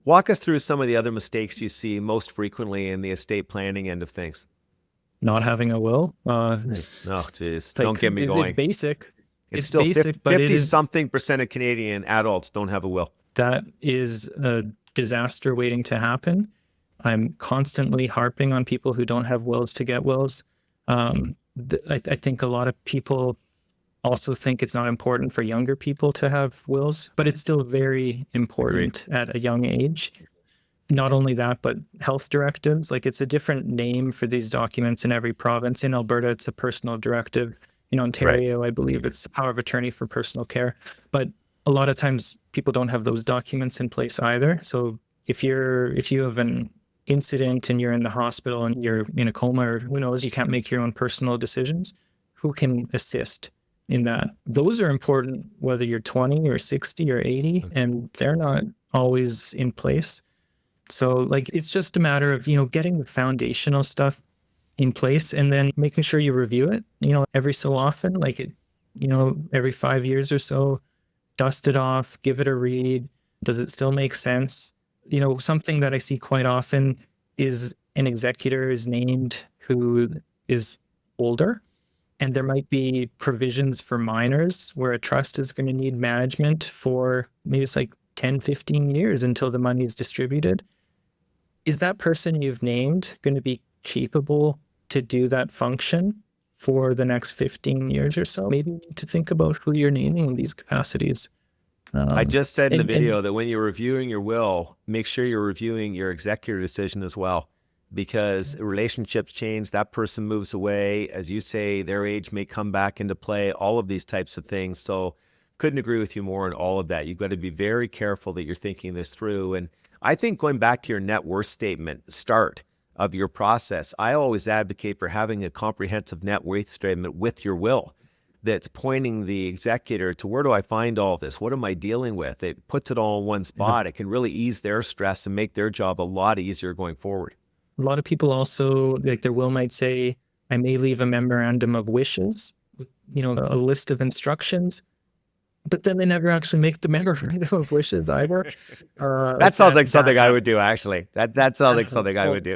Walk us through some of the other mistakes you see most frequently in the estate planning end of things. Not having a will. No, geez, don't get me going. It's basic. It's still basic, 50-something% of Canadian adults don't have a will. That is a disaster waiting to happen. I'm constantly harping on people who don't have wills to get wills. I think a lot of people also think it's not important for younger people to have wills, but it's still very important at a young age. Not only that, but health directives. Like, it's a different name for these documents in every province. In Alberta, it's a personal directive. In Ontario, I believe it's power of attorney for personal care. But a lot of times people don't have those documents in place either. So if you have an incident and you're in the hospital and you're in a coma, or who knows, you can't make your own personal decisions, who can assist in that? Those are important whether you're 20 or 60 or 80, and they're not always in place. So like, it's just a matter of, getting the foundational stuff in place and then making sure you review it, every so often, like every 5 years or so, dust it off, give it a read. Does it still make sense? Something that I see quite often is an executor is named who is older, and there might be provisions for minors where a trust is going to need management for maybe it's like 10, 15 years until the money is distributed. Is that person you've named going to be capable to do that function for the next 15 years or so? Maybe you need to think about who you're naming in these capacities. I just said in the video that when you're reviewing your will, make sure you're reviewing your executor decision as well, because relationships change, that person moves away. As you say, their age may come back into play, all of these types of things. So couldn't agree with you more on all of that. You've got to be very careful that you're thinking this through. And I think going back to your net worth statement, start of your process, I always advocate for having a comprehensive net worth statement with your will that's pointing the executor to, where do I find all this? What am I dealing with? It puts it all in one spot. It can really ease their stress and make their job a lot easier going forward. A lot of people also, like, their will might say, I may leave a memorandum of wishes, a list of instructions, but then they never actually make the memorandum of wishes either. That sounds like something I would do, actually. That sounds like something I would do.